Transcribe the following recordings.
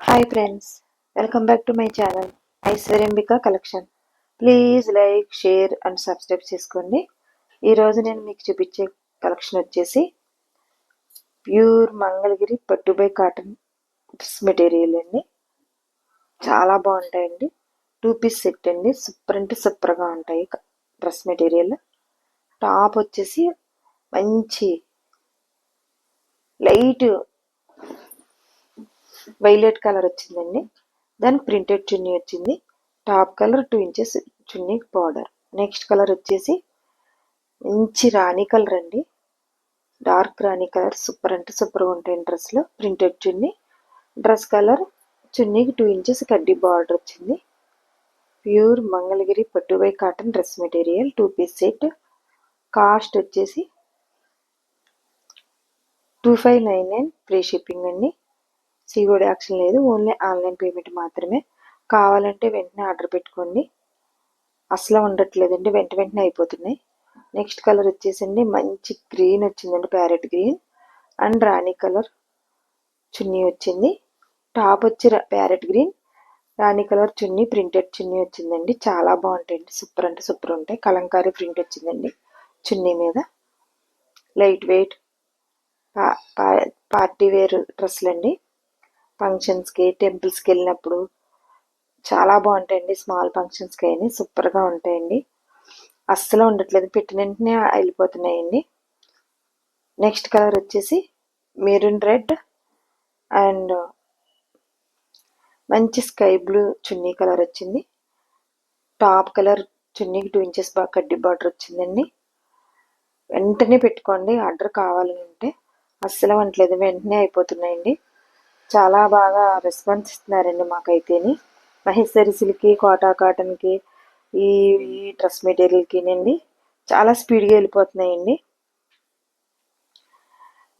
Hi friends, welcome back to my channel Aishwaryambika collection. Please like, share and subscribe చేసుకోండి. ఈరోజు నేను మీకు చూపించే కలెక్షన్ వచ్చేసి ప్యూర్ మంగళగిరి పట్టుబై కాటన్ డ్రెస్ మెటీరియల్ అండి. చాలా బాగుంటాయండి. 2 పీస్ సెట్ అండి. సూపర్ అంటే సూపర్గా ఉంటాయి డ్రెస్ మెటీరియల్. టాప్ వచ్చేసి మంచి లైట్ వైలెట్ కలర్ వచ్చిందండి. దానికి ప్రింటెడ్ చున్నీ వచ్చింది. టాప్ కలర్ 2 ఇంచెస్ చున్నీ బార్డర్. నెక్స్ట్ కలర్ వచ్చేసి మంచి రాణి కలర్ అండి. డార్క్ రాణి కలర్ సూపర్ అంటే సూపర్గా ఉంటాయి డ్రెస్లో. ప్రింటెడ్ చున్నీ, డ్రెస్ కలర్, చున్నీకి 2 ఇంచెస్ కడ్డీ బార్డర్ వచ్చింది. ప్యూర్ మంగళగిరి పట్టుబై cotton dress material 2 piece set. Cost వచ్చేసి 2599 ఫ్రీ షిప్పింగ్ అండి. సిఓడి యాక్షన్ లేదు, ఓన్లీ ఆన్లైన్ పేమెంట్ మాత్రమే. కావాలంటే వెంటనే ఆర్డర్ పెట్టుకోండి. అసలు ఉండట్లేదండి, వెంటనే అయిపోతున్నాయి. నెక్స్ట్ కలర్ వచ్చేసండి మంచి గ్రీన్ వచ్చిందండి, ప్యారెట్ గ్రీన్ అండ్ రాణి కలర్ చున్నీ వచ్చింది. టాప్ వచ్చి ప్యారెట్ గ్రీన్, రాణి కలర్ చున్నీ, ప్రింటెడ్ చున్నీ వచ్చిందండి. చాలా బాగుంటాయండి, సూపర్ అంటే సూపర్ ఉంటాయి. కలంకారీ ప్రింట్ వచ్చిందండి చున్నీ మీద. లైట్ వెయిట్ పార్టీ వేర్ డ్రెస్సులు అండి. ఫంక్షన్స్కి, టెంపుల్స్కి వెళ్ళినప్పుడు చాలా బాగుంటాయండి. స్మాల్ ఫంక్షన్స్కి అయినా సూపర్గా ఉంటాయండి. అస్సలు ఉండట్లేదు, పెట్టిన వెంటనే వెళ్ళిపోతున్నాయండి. నెక్స్ట్ కలర్ వచ్చేసి మెరూన్ రెడ్ అండ్ మంచి స్కై బ్లూ చున్నీ కలర్ వచ్చింది. టాప్ కలర్ చున్నీకి 2 ఇంచెస్ కడ్డీ బార్డర్ వచ్చిందండి. వెంటనే పెట్టుకోండి ఆర్డర్ కావాలంటే. అస్సలు ఉండట్లేదు, వెంటనే అయిపోతున్నాయండి. చాలా బాగా రెస్పాన్స్ ఇస్తున్నారండి మాకైతేని. మహేశ్వరి సిల్క్కి, కోటా కాటన్కి, ఈ డ్రెస్ మెటీరియల్కి అండి చాలా స్పీడ్గా వెళ్ళిపోతున్నాయండి.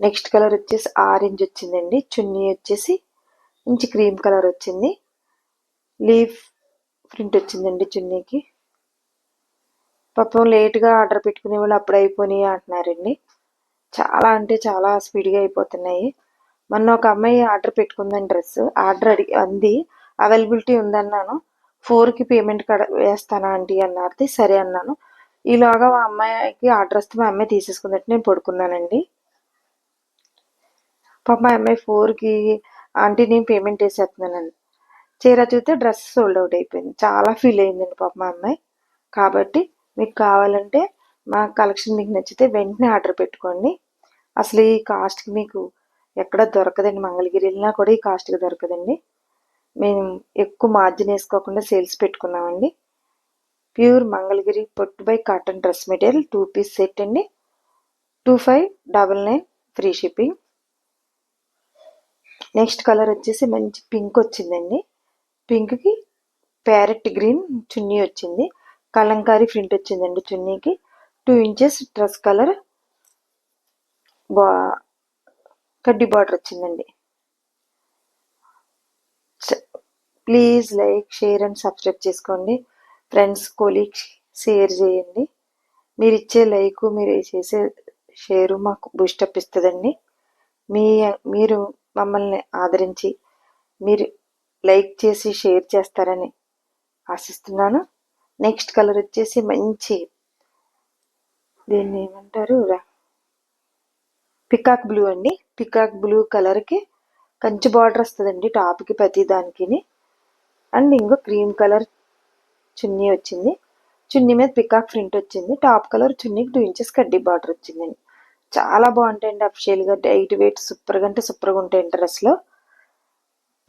నెక్స్ట్ కలర్ వచ్చేసి ఆరెంజ్ వచ్చిందండి. చున్నీ వచ్చేసి మంచి క్రీమ్ కలర్ వచ్చింది. లీఫ్ ప్రింట్ వచ్చిందండి చున్నీకి. పాపం లేట్గా ఆర్డర్ పెట్టుకునే వాళ్ళు అప్పుడు అయిపోయినాయి అంటున్నారండి. చాలా అంటే చాలా స్పీడ్గా అయిపోతున్నాయి. మొన్న ఒక అమ్మాయి ఆర్డర్ పెట్టుకుందని డ్రెస్, ఆర్డర్ అంది అవైలబిలిటీ ఉందన్నాను. 4కి పేమెంట్ వేస్తానా ఆంటీ అన్నది. సరే అన్నాను. ఈలోగా మా అమ్మాయికి ఆర్డర్ వస్తే మా అమ్మాయి తీసేసుకున్నట్టు నేను పడుకున్నానండి. పాప మా అమ్మాయి 4కి ఆంటీ నేను పేమెంట్ వేసేస్తున్నానండి. చీర చూస్తే డ్రెస్ సోల్డ్ అవుట్ అయిపోయింది. చాలా ఫీల్ అయిందండి పాప మా అమ్మాయి. కాబట్టి మీకు కావాలంటే మా కలెక్షన్ మీకు నచ్చితే వెంటనే ఆర్డర్ పెట్టుకోండి. అసలు ఈ కాస్ట్కి మీకు ఎక్కడ దొరకదండి. మంగళగిరి వెళ్ళినా కూడా ఈ కాస్ట్కి దొరకదండి. మేము ఎక్కువ మార్జిన్ వేసుకోకుండా సేల్స్ పెట్టుకున్నామండి. ప్యూర్ మంగళగిరి పట్టుబై cotton dress material 2 piece set అండి. 2599 ఫ్రీ షిప్పింగ్. నెక్స్ట్ కలర్ వచ్చేసి మంచి పింక్ వచ్చిందండి. పింక్కి ప్యారెట్ గ్రీన్ చున్నీ వచ్చింది. కలంకారీ ప్రింట్ వచ్చిందండి చున్నీకి. 2 ఇంచెస్ డ్రెస్ కలర్ కడ్డీ బార్డర్ వచ్చిందండి. Please like, share and subscribe చేసుకోండి. ఫ్రెండ్స్, కొలీగ్స్ షేర్ చేయండి. మీరు ఇచ్చే లైక్, మీరు చేసే షేరు మాకు బూస్టప్ ఇస్తుందండి. మీరు మమ్మల్ని ఆదరించి మీరు లైక్ చేసి షేర్ చేస్తారని ఆశిస్తున్నాను. నెక్స్ట్ కలర్ వచ్చేసి మంచి, దీన్ని ఏమంటారు, పికాక్ బ్లూ అండి. పికాక్ బ్లూ కలర్కి కంచి బార్డర్ వస్తుందండి టాప్కి ప్రతి దానికి. అండ్ ఇంకో క్రీమ్ కలర్ చున్నీ వచ్చింది. చున్నీ మీద పికాక్ ప్రింట్ వచ్చింది. టాప్ కలర్ చున్నీకి 2 ఇంచెస్ కడ్డీ బార్డర్ వచ్చిందండి. చాలా బాగుంటాయండి. అఫిషియల్గా లైట్ వెయిట్ సూపర్గా అంటే సూపర్గా ఉంటాయండి డ్రెస్లో.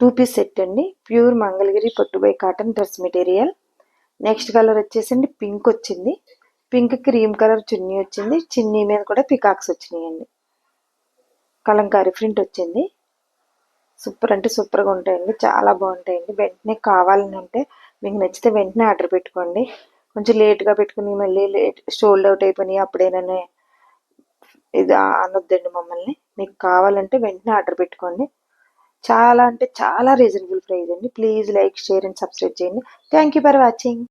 2 పీస్ సెట్ అండి. ప్యూర్ మంగళగిరి పట్టుబై cotton dress material. Next colour వచ్చేసండి పింక్ వచ్చింది. పింక్ క్రీమ్ కలర్ చున్నీ వచ్చింది. చున్నీ మీద కూడా పికాక్స్ వచ్చినాయండి. కలంకారీ ప్రింట్ వచ్చింది. సూపర్ అంటే సూపర్గా ఉంటాయండి, చాలా బాగుంటాయండి. వెంటనే కావాలని అంటే మీకు నచ్చితే వెంటనే ఆర్డర్ పెట్టుకోండి. కొంచెం లేట్గా పెట్టుకుని మళ్ళీ సోల్డ్ అవుట్ అయిపోయినాయి అప్పుడేననే ఇది అనొద్దండి మమ్మల్ని. మీకు కావాలంటే వెంటనే ఆర్డర్ పెట్టుకోండి. చాలా అంటే చాలా రీజనబుల్ ప్రైస్ అండి. Please like, share and subscribe చేయండి. Thank you for watching.